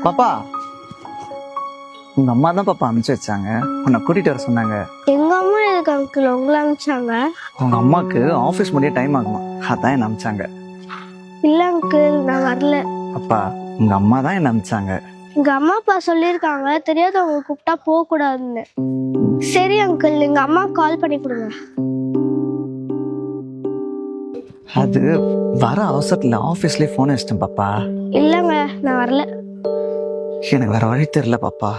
பாப்பா, உங்க அம்மா தான் பாப்பா அனுப்பிச்சு வச்சாங்க. உன்னை கூட்டிட்டு வர சொன்னாங்க. எங்க அம்மா எதுக்கு அங்கிள் உங்களை அனுப்பிச்சாங்க? உங்க அம்மாக்கு ஆபீஸ் முடிய டைம் ஆகுமா, அதான் என்ன அனுப்பிச்சாங்க. இல்ல அங்கிள், நான் வரல. அப்பா, உங்க அம்மா தான் என்ன அனுப்பிச்சாங்க. எங்க அம்மா அப்பா சொல்லியிருக்காங்க தெரியாதவங்க கூப்பிட்டா போக கூடாதுன்னு. சரி அங்கிள், எங்க அம்மா கால் பண்ணி கொடுங்க. அது வர அவசரத்துல ஆபீஸ்லயே போன் வச்சிட்டேன் பாப்பா. இல்லங்க, நான் வரல. எனக்கு வேற வழி தெரியல பாப்பா.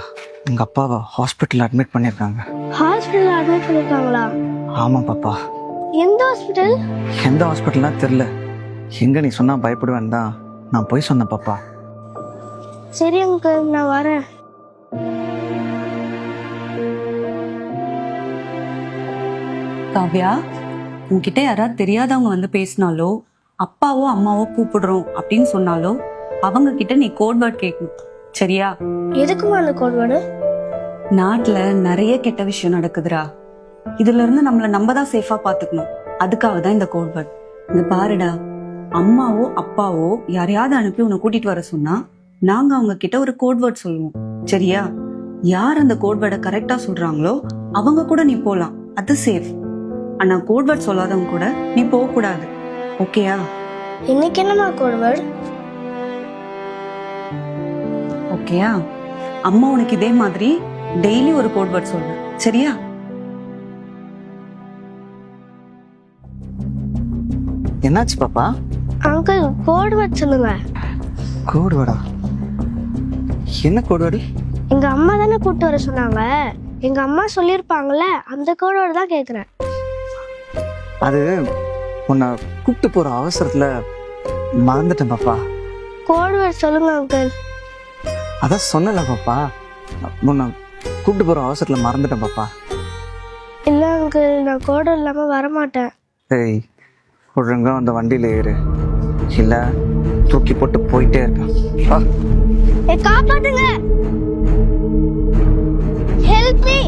உங்க அப்பாவை ஹாஸ்பிட்டல் அட்மிட் பண்ணிருக்காங்க. ஹாஸ்பிட்டல் அட்மிட் பண்ணிருக்காங்களா? ஆமா பாப்பா. எந்த ஹாஸ்பிட்டல்? எந்த ஹாஸ்பிட்டல்னா தெரியல. எங்க நீ சொன்னா பயப்படுவேன் தான் நான் போய் சொன்னேன் பாப்பா. சரி அங்கிள், நான் வரேன். காவ்யா, உன்கிட்ட யாராவது தெரியாதவங்க வந்து பேசினாலோ அப்பாவோ அம்மாவோ கூப்பிடுறோம் அப்படின்னு சொன்னாலோ அவங்க கிட்ட நீ கோட் வேர்ட் கேட்கணும், சரியா? எதுக்குமா அந்த கோட் வேர்டு? நாட்டுல நிறைய கெட்ட விஷயம் நடக்குதுடா. இதுல இருந்து நம்மள நம்ம தான் சேஃபா பாத்துக்கணும். அதுக்காக தான் இந்த கோட் வேர்ட். இந்த பாருடா, அம்மாவோ அப்பாவோ யாரையாவது அனுப்பி உன்னை கூட்டிட்டு வர சொன்னா நாங்க அவங்க கிட்ட ஒரு கோட் வேர்ட் சொல்லுவோம், சரியா? யார் அந்த கோட் வேர்டை கரெக்டா சொல்றாங்களோ அவங்க கூட நீ போலாம், அது சேஃப். ஆனா கோட் வேர்ட் சொல்லாதவங்க கூட நீ போக கூடாது, ஓகேயா? இன்னைக்கு என்னமா கோட் வேர்டு? ஓகேயா? அம்மா உனக்கு இதே மாதிரி டெய்லி ஒரு கோட் வேர்ட் சொல்லு, சரியா? என்னாச்சு பாப்பா? அங்கிள், கோட் வேர்ட் சொல்லுங்க. கோடு வேடா? என்ன கோடு வேடு? எங்க அம்மா தானே கூப்பிட்டு வர சொன்னாங்க. எங்க அம்மா சொல்லியிருப்பாங்கல்ல, அந்த கோட் வேர்டு தான் கேக்குறேன். அது உன்னை கூப்பிட்டு போற அவசரத்துல மறந்துட்டேன் பாப்பா. கோட் வேர்ட் சொல்லுங்க அங்கிள். அதான் சொன்னல பாப்பா, உன்னை கூப்பிட்டு போற அவசரத்துல மறந்துட்டேன் பாப்பா. இல்ல அங்கிள், நான் கோட் வேர்ட் இல்லாம வரமாட்டேன். ஏய், ஒழுங்கா அந்த வண்டியில ஏறு, இல்ல தூக்கி போட்டு போயிட்டே இருப்பேன். காப்பாத்துங்க, ஹெல்ப் மீ.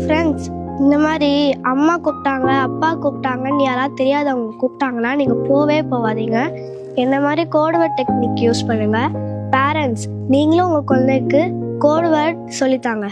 ஃப்ரெண்ட்ஸ், இந்த மாதிரி அம்மா கூப்பிட்டாங்க அப்பா கூப்பிட்டாங்கன்னு யாராவது தெரியாதவங்க கூப்பிட்டாங்கன்னா நீங்கள் போவே போகாதீங்க. என்ன மாதிரி கோட் வேர்ட் டெக்னிக் யூஸ் பண்ணுங்க. பேரண்ட்ஸ், நீங்களும் உங்கள் குழந்தைக்கு கோட் வேர்ட் சொல்லித்தாங்க.